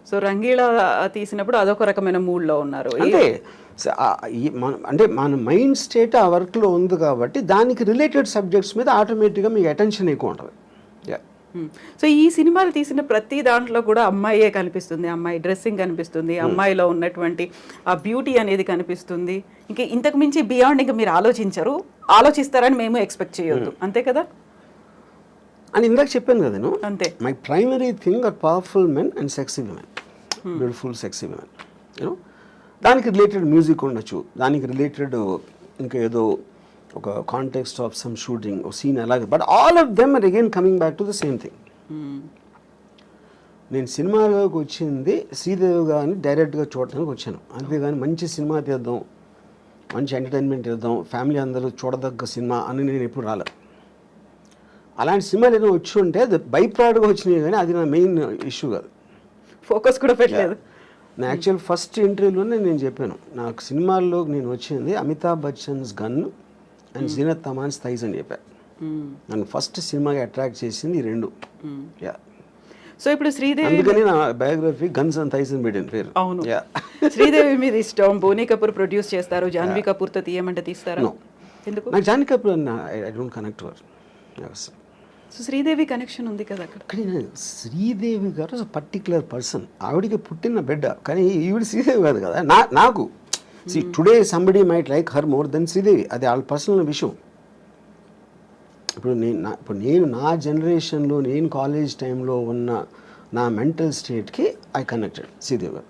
So Rangeela తీసినప్పుడు అదొక రకమైన మూడ్లో ఉన్నారు. అంటే అంటే మన మైండ్ స్టేట్ ఆ వర్క్లో ఉంది కాబట్టి దానికి రిలేటెడ్ సబ్జెక్ట్స్ మీద ఆటోమేటిక్గా మీకు అటెన్షన్ ఎక్కువ ఉంటుంది. సో ఈ సినిమాలు తీసిన ప్రతి దాంట్లో కూడా అమ్మాయే కనిపిస్తుంది, అమ్మాయి డ్రెస్సింగ్ కనిపిస్తుంది, అమ్మాయిలో ఉన్నటువంటి ఆ బ్యూటీ అనేది కనిపిస్తుంది. ఇంకా ఇంతకు మించి బియాండ్ ఇంకా మీరు ఆలోచిస్తారని మేము ఎక్స్పెక్ట్ చేయొద్దు, అంతే కదా? అని ఇందాక చెప్పాను కదా నేను, అంతే. My primary thing are powerful men and sexy women, beautiful sexy women. You know దానికి రిలేటెడ్ మ్యూజిక్ ఉండొచ్చు, దానికి రిలేటెడ్ ఇంకా ఏదో ఒక కాంటెక్స్ట్ ఆఫ్ సమ్ షూటింగ్ ఒక సీన్ అలాగే, but all of them are again coming back to the same thing. నేను సినిమాలోకి వచ్చింది శ్రీదేవి గారిని డైరెక్ట్గా చూడటానికి వచ్చాను, అంతేగాని మంచి సినిమా తీద్దాం, మంచి ఎంటర్టైన్మెంట్ ఇద్దాం, ఫ్యామిలీ అందరూ చూడదగ్గ సినిమా అని నేను ఎప్పుడు రాలేదు. అలాంటి సినిమాలు ఏదైనా వచ్చి ఉంటే అది బై ప్రోడక్ట్గా వచ్చినాయి, కానీ అది నా మెయిన్ ఇష్యూ కాదు. ఫోకస్ కూడా పెట్టలేదు. నా యాక్చువల్ ఫస్ట్ ఇంటర్వ్యూలోనే నేను చెప్పాను, నాకు సినిమాల్లో నేను వచ్చింది Amitabh Bachchan's gun and Zeenat Aman's thighs అని చెప్పాను. నన్ను ఫస్ట్ సినిమాకి అట్రాక్ట్ చేసింది ఈ రెండు. సో ఇప్పుడు శ్రీదేవి, అందుకని నా బయోగ్రఫీ గన్స్ అండ్ థైస్ అని పెట్టిన పేరు. అవును. శ్రీదేవి మీద ఇష్టం, బోనీ కపూర్ ప్రొడ్యూస్ చేస్తారు, జాన్వీ కపూర్తో తీయమంటే తీస్తారా? ఎందుకు? నాకు Janhvi Kapoor I don't connect to her. So Sridevi connection ఉంది కదా అక్కడ. కానీ శ్రీదేవి గారు పర్టికులర్ పర్సన్, ఆవిడికి పుట్టిన బిడ్డ, కానీ ఈవిడ శ్రీదేవి కాదు కదా. నాకు today somebody might like her more than Sridevi, అది వాళ్ళ పర్సనల్ విషయం. ఇప్పుడు నేను నా జనరేషన్లో నేను కాలేజ్ టైంలో ఉన్న నా మెంటల్ స్టేట్కి ఐ కనెక్టెడ్ శ్రీదేవి గారు.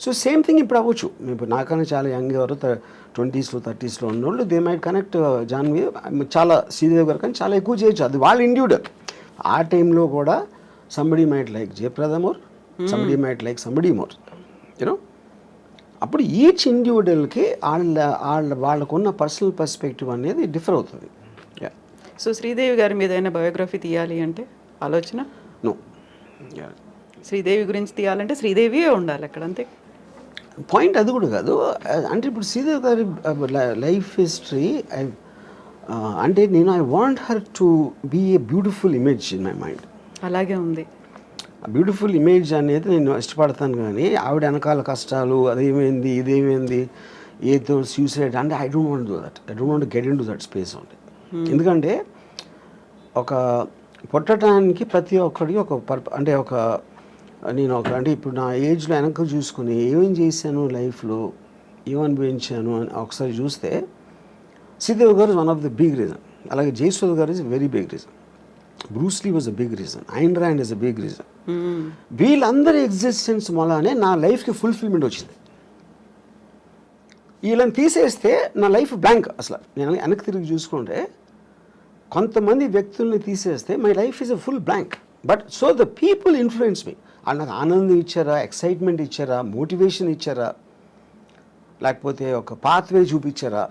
సో సేమ్ థింగ్ ఇప్పుడు అవ్వచ్చు. ఇప్పుడు నాకన్నా చాలా యంగ్ ఎవరు 20s 30s ఉన్నోళ్ళు దే మైట్ కనెక్ట్ జాన్వీ చాలా శ్రీదేవి గారు, కానీ చాలా ఎక్కువ చేయొచ్చు, అది వాళ్ళ ఇండివిజువల్. ఆ టైంలో కూడా somebody might like Jayaprada more, somebody might like somebody more, you know. అప్పుడు ఈచ్ ఇండివిజువల్కి వాళ్ళకున్న పర్సనల్ పర్స్పెక్టివ్ అనేది డిఫర్ అవుతుంది. సో శ్రీదేవి గారి మీద ఏదైనా బయోగ్రఫీ తీయాలి అంటే ఆలోచన? నో. శ్రీదేవి గురించి తీయాలంటే శ్రీదేవియే ఉండాలి అక్కడ, అంతే. పాయింట్ అది కూడా కాదు. అంటే ఇప్పుడు శ్రీదేవి గారి లైఫ్ హిస్టరీ అంటే నేను I want her to be a beautiful image in my mind. అలాగే ఉంది. బ్యూటిఫుల్ ఇమేజ్ అనేది నేను ఇష్టపడతాను, కానీ ఆవిడ వెనకాల కష్టాలు, అదేమైంది ఇదేమైంది ఏదో సూసైడ్ అంటే I don't want do that. I don't want get in to that space ఉంది. ఎందుకంటే ఒక పుట్టడానికి ప్రతి ఒక్కడికి ఒక అంటే అంటే ఇప్పుడు నా ఏజ్లో వెనక చూసుకుని ఏమేం చేశాను లైఫ్లో, ఏమనిపించాను అని ఒకసారి చూస్తే Sridevi garu is one of the big reason. అలాగే Jayasudha garu is very big reason. Bruce Lee was a big reason. Ayn Rand is a big reason. వీళ్ళందరి ఎగ్జిస్టెన్స్ వల్లనే నా లైఫ్కి ఫుల్ఫిల్మెంట్ వచ్చింది. వీళ్ళని తీసేస్తే నా లైఫ్ బ్లాంక్. అసలు నేను వెనక్కి తిరిగి చూసుకుంటే కొంతమంది వ్యక్తుల్ని తీసేస్తే my life is a full blank. But so the people influence me. వాళ్ళు నాకు ఆనందం ఇచ్చారా, ఎక్సైట్మెంట్ ఇచ్చారా, మోటివేషన్ ఇచ్చారా, లేకపోతే ఒక పాత్వే చూపించారా,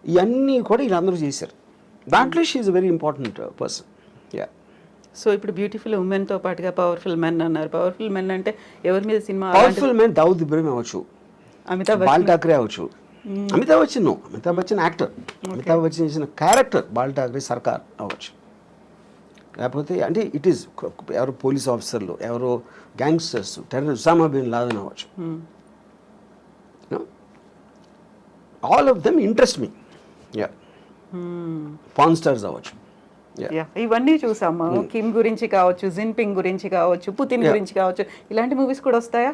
ఇవన్నీ కూడా వీళ్ళందరూ చేశారు. దాంట్లో she is a very important person. So ఇప్పుడు బ్యూటిఫుల్ ఉమెన్తో పాటుగా పవర్ఫుల్ మెన్ అన్నారు. పవర్ఫుల్ మెన్ అంటే ఎవరి మీద cinema? Powerful men Dawood Ibrahim అవ్వచ్చు, బాల్ ఠాక్రే అవ్వచ్చు. అమితాబ్ బచ్చన్ యాక్టర్, అమితాబ్ బచ్చన్ చేసిన క్యారెక్టర్ బాల్ ఠాక్రే సర్కార్ అవ్వచ్చు. లేకపోతే అంటే ఇట్ ఈస్ ఎవరో పోలీస్ ఆఫీసర్లు, ఎవరో gangsters, terrorist, Osama bin Laden అవ్వచ్చు. All of them interest me. Pawn stars అవ్వచ్చు. ఇవన్నీ చూసాము. కిమ్ గురించి కావచ్చు, జిన్పింగ్ గురించి కావచ్చు, పుతిన్ గురించి కావచ్చు, ఇలాంటి మూవీస్ కూడా వస్తాయా?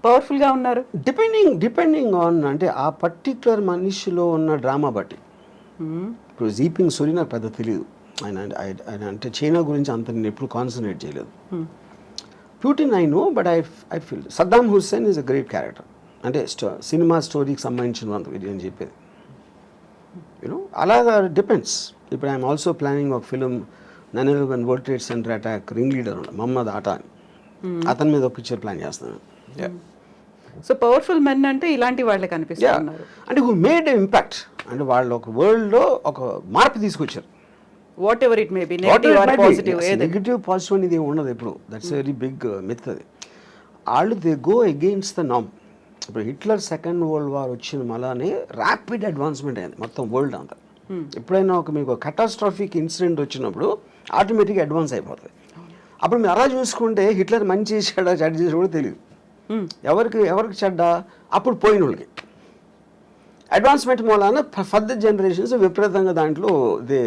పవర్ఫుల్గా ఉన్నారు. డిపెండింగ్ ఆన్ అంటే ఆ పర్టిక్యులర్ మనిషిలో ఉన్న డ్రామా బట్టి. ఇప్పుడు జీపింగ్ సూరి నాకు పెద్ద తెలియదు, ఆయన అంటే చైనా గురించి అంత నేను ఎప్పుడు కాన్సన్ట్రేట్ చేయలేదు. Putin I know, but I feel Saddam Hussein is a great character. అంటే సినిమా స్టోరీకి సంబంధించినంత ఇది అని చెప్పేది. యూనో అలాగా డిపెండ్స్. ఇప్పుడు ఐఎమ్ ఆల్సో ప్లానింగ్ ఒక film 9/11 World Trade Center attack ring leader Mohamed Atta అని, అతని మీద ఒక పిక్చర్ ప్లాన్ చేస్తున్నాను. సో పవర్ఫుల్ మెన్ అంటే ఇలాంటి వాళ్ళకి అనిపిస్తున్నారు. అంటే హూ మేడ్ ఇంపాక్ట్, అంటే వాళ్ళు ఒక వరల్డ్లో ఒక మార్పు తీసుకొచ్చారు. Whatever it may be, negative or positive, negative positive అనేది ఉండదు ఎప్పుడు. దట్స్ వెరీ బిగ్ మిత్ అది. వాళ్ళు దే గో అగెయిన్స్ట్ ద నామ్. ఇప్పుడు హిట్లర్ సెకండ్ వరల్డ్ వార్ వచ్చిన మళ్ళానే ర్యాపిడ్ అడ్వాన్స్మెంట్ అయింది మొత్తం వరల్డ్ అంతా. ఎప్పుడైనా మీకు కటాస్ట్రాఫిక్ ఇన్సిడెంట్ వచ్చినప్పుడు ఆటోమేటిక్గా అడ్వాన్స్ అయిపోతుంది. అప్పుడు మీరు అలా చూసుకుంటే హిట్లర్ మంచి చెడ్డ చేసి కూడా తెలియదు. ఎవరికి చెడ్డ అప్పుడు పోయిన వాళ్ళకి. అడ్వాన్స్మెంట్ మూలాన ఫర్దర్ జనరేషన్స్ విపరీతంగా దాంట్లో దే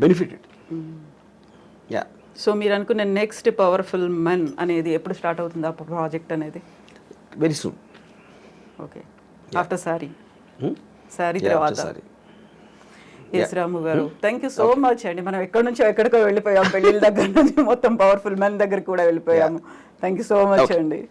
బెనిఫిటెడ్. యా. సో మీరు అనుకున్న నెక్స్ట్ పవర్ఫుల్ మెన్ అనేది ఎప్పుడు స్టార్ట్ అవుతుంది ఆ ప్రాజెక్ట్ అనేది? Very soon. Okay, after sorry తర్వాత. ఎస్ రాము గారు, థ్యాంక్ యూ సో మచ్ అండి. మనం ఎక్కడి నుంచో ఎక్కడికో వెళ్ళిపోయాం, పెళ్ళిళ్ళ దగ్గర నుంచి మొత్తం పవర్ఫుల్ మెన్ దగ్గర కూడా వెళ్ళిపోయాము. థ్యాంక్ యూ సో మచ్ అండి.